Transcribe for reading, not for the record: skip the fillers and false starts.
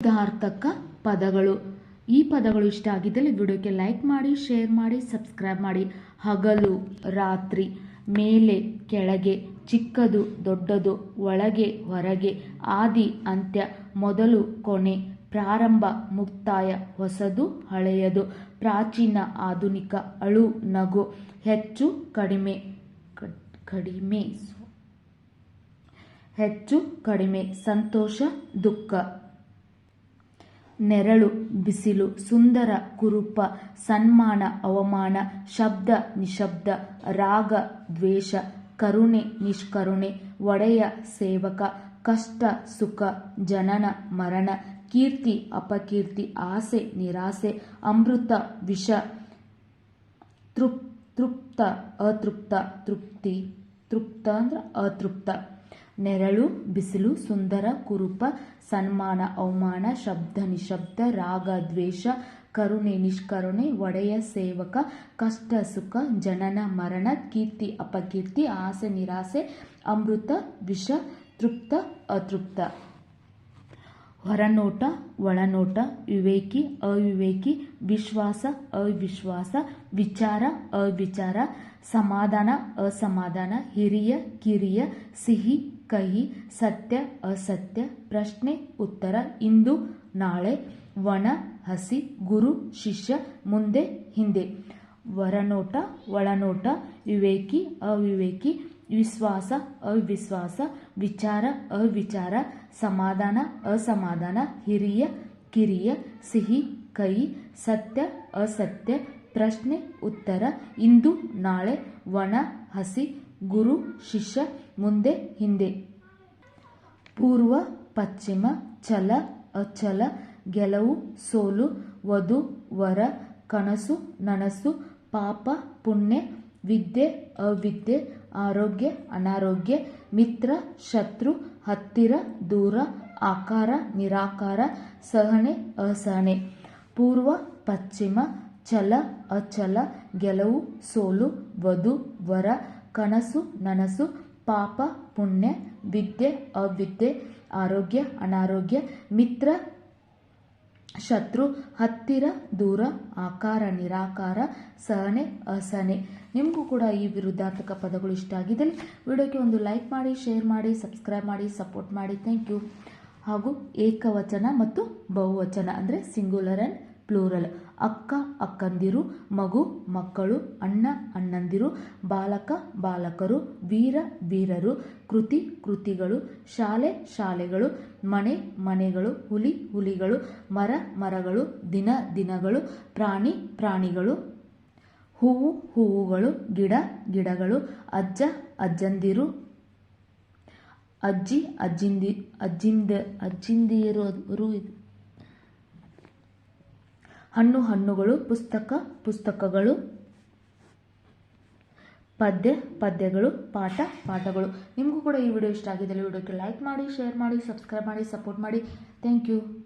ವಿರುದ್ಧಾರ್ಥಕ ಪದಗಳು. ಈ ಪದಗಳು ಇಷ್ಟ ಆಗಿದ್ದಲ್ಲಿ ವಿಡಿಯೋಕ್ಕೆ ಲೈಕ್ ಮಾಡಿ, ಶೇರ್ ಮಾಡಿ, ಸಬ್ಸ್ಕ್ರೈಬ್ ಮಾಡಿ. ಹಗಲು, ರಾತ್ರಿ, ಮೇಲೆ, ಕೆಳಗೆ, ಚಿಕ್ಕದು, ದೊಡ್ಡದು, ಒಳಗೆ, ಹೊರಗೆ, ಆದಿ, ಅಂತ್ಯ, ಮೊದಲು, ಕೊನೆ, ಪ್ರಾರಂಭ, ಮುಕ್ತಾಯ, ಹೊಸದು, ಹಳೆಯದು, ಪ್ರಾಚೀನ, ಆಧುನಿಕ, ಅಳು, ನಗು, ಹೆಚ್ಚು, ಕಡಿಮೆ, ಹೆಚ್ಚು ಕಡಿಮೆ, ಸಂತೋಷ, ದುಃಖ, ನೆರಳು, ಬಿಸಿಲು, ಸುಂದರ, ಕುರುಪ, ಸನ್ಮಾನ, ಅವಮಾನ, ಶಬ್ದ, ನಿಶಬ್ದ, ರಾಗ, ದ್ವೇಷ, ಕರುಣೆ, ನಿಷ್ಕರುಣೆ, ಒಡೆಯ, ಸೇವಕ, ಕಷ್ಟ, ಸುಖ, ಜನನ, ಮರಣ, ಕೀರ್ತಿ, ಅಪಕೀರ್ತಿ, ಆಸೆ, ನಿರಾಸೆ, ಅಮೃತ, ವಿಷ, ತೃಪ್ತ, ಅತೃಪ್ತ, ತೃಪ್ತಿ, ತೃಪ್ತ ಅಂದ್ರೆ ಅತೃಪ್ತ. ನೆರಳು, ಬಿಸಿಲು, ಸುಂದರ, ಕುರುಪ, ಸನ್ಮಾನ, ಅವಮಾನ, ಶಬ್ದ, ನಿಶಬ್ದ, ರಾಗ, ದ್ವೇಷ, ಕರುಣೆ, ನಿಷ್ಕರುಣೆ, ಒಡೆಯ, ಸೇವಕ, ಕಷ್ಟ, ಸುಖ, ಜನನ, ಮರಣ, ಕೀರ್ತಿ, ಅಪಕೀರ್ತಿ, ಆಸೆ, ನಿರಾಸೆ, ಅಮೃತ, ವಿಷ, ತೃಪ್ತ, ಅತೃಪ್ತ. ಹೊರನೋಟ, ಒಳನೋಟ, ವಿವೇಕಿ, ಅವಿವೇಕಿ, ವಿಶ್ವಾಸ, ಅವಿಶ್ವಾಸ, ವಿಚಾರ, ಅವಿಚಾರ, ಸಮಾಧಾನ, ಅಸಮಾಧಾನ, ಹಿರಿಯ, ಕಿರಿಯ, ಸಿಹಿ, ಕಹಿ, ಸತ್ಯ, ಅಸತ್ಯ, ಪ್ರಶ್ನೆ, ಉತ್ತರ, ಇಂದು, ನಾಳೆ, ಒಣ, ಹಸಿ, ಗುರು, ಶಿಷ್ಯ, ಮುಂದೆ, ಹಿಂದೆ. ಹೊರನೋಟ, ಒಳನೋಟ, ವಿವೇಕಿ, ಅವಿವೇಕಿ, ವಿಶ್ವಾಸ, ಅವಿಶ್ವಾಸ, ವಿಚಾರ, ಅವಿಚಾರ, ಸಮಾಧಾನ, ಅಸಮಾಧಾನ, ಹಿರಿಯ, ಕಿರಿಯ, ಸಿಹಿ, ಕಹಿ, ಸತ್ಯ, ಅಸತ್ಯ, ಪ್ರಶ್ನೆ, ಉತ್ತರ, ಇಂದು, ನಾಳೆ, ಒಣ, ಹಸಿ, ಗುರು, ಶಿಷ್ಯ, ಮುಂದೆ, ಹಿಂದೆ. ಪೂರ್ವ, ಪಶ್ಚಿಮ, ಛಲ, ಅಚಲ, ಗೆಲುವು, ಸೋಲು, ವಧು, ವರ, ಕನಸು, ನನಸು, ಪಾಪ, ಪುಣ್ಯ, ವಿದ್ಯೆ, ಅವಿದ್ಯೆ, ಆರೋಗ್ಯ, ಅನಾರೋಗ್ಯ, ಮಿತ್ರ, ಶತ್ರು, ಹತ್ತಿರ, ದೂರ, ಆಕಾರ, ನಿರಾಕಾರ, ಸಹನೆ, ಅಸಹನೆ. ಪೂರ್ವ, ಪಶ್ಚಿಮ, ಛಲ, ಅಚಲ, ಗೆಲುವು, ಸೋಲು, ವಧು, ವರ, ಕನಸು, ನನಸು, ಪಾಪ, ಪುಣ್ಯ, ವಿದ್ಯೆ, ಅವಿದ್ಯೆ, ಆರೋಗ್ಯ, ಅನಾರೋಗ್ಯ, ಮಿತ್ರ, ಶತ್ರು, ಹತ್ತಿರ, ದೂರ, ಆಕಾರ, ನಿರಾಕಾರ, ಸಹನೆ, ಅಸಹನೆ. ನಿಮಗೂ ಕೂಡ ಈ ವಿರುದ್ಧಾರ್ಥಕ ಪದಗಳು ಇಷ್ಟ ಆಗಿದ್ದಲ್ಲಿ ವಿಡಿಯೋಕ್ಕೆ ಒಂದು ಲೈಕ್ ಮಾಡಿ, ಶೇರ್ ಮಾಡಿ, ಸಬ್ಸ್ಕ್ರೈಬ್ ಮಾಡಿ, ಸಪೋರ್ಟ್ ಮಾಡಿ. Thank you. ಹಾಗೂ ಏಕವಚನ ಮತ್ತು ಬಹುವಚನ ಅಂದರೆ ಸಿಂಗುಲರ್ ಆ್ಯಂಡ್ ಪ್ಲೂರಲ್. ಅಕ್ಕ, ಅಕ್ಕಂದಿರು, ಮಗು, ಮಕ್ಕಳು, ಅಣ್ಣ, ಅಣ್ಣಂದಿರು, ಬಾಲಕ, ಬಾಲಕರು, ವೀರ, ವೀರರು, ಕೃತಿ, ಕೃತಿಗಳು, ಶಾಲೆ, ಶಾಲೆಗಳು, ಮನೆ, ಮನೆಗಳು, ಹುಲಿ, ಹುಲಿಗಳು, ಮರ, ಮರಗಳು, ದಿನ, ದಿನಗಳು, ಪ್ರಾಣಿ, ಪ್ರಾಣಿಗಳು, ಹೂವು, ಹೂವುಗಳು, ಗಿಡ, ಗಿಡಗಳು, ಅಜ್ಜ, ಅಜ್ಜಂದಿರು, ಅಜ್ಜಿ, ಅಜ್ಜಿಂದಿರು, ಹಣ್ಣು, ಹಣ್ಣುಗಳು, ಪುಸ್ತಕ, ಪುಸ್ತಕಗಳು, ಪದ್ಯ, ಪದ್ಯಗಳು, ಪಾಠ, ಪಾಠಗಳು. ನಿಮಗೂ ಕೂಡ ಈ ವಿಡಿಯೋ ಇಷ್ಟ ಆಗಿದ್ದಲ್ಲಿ ವಿಡಿಯೋಕ್ಕೆ ಲೈಕ್ ಮಾಡಿ, ಶೇರ್ ಮಾಡಿ, ಸಬ್ಸ್ಕ್ರೈಬ್ ಮಾಡಿ, ಸಪೋರ್ಟ್ ಮಾಡಿ. Thank you.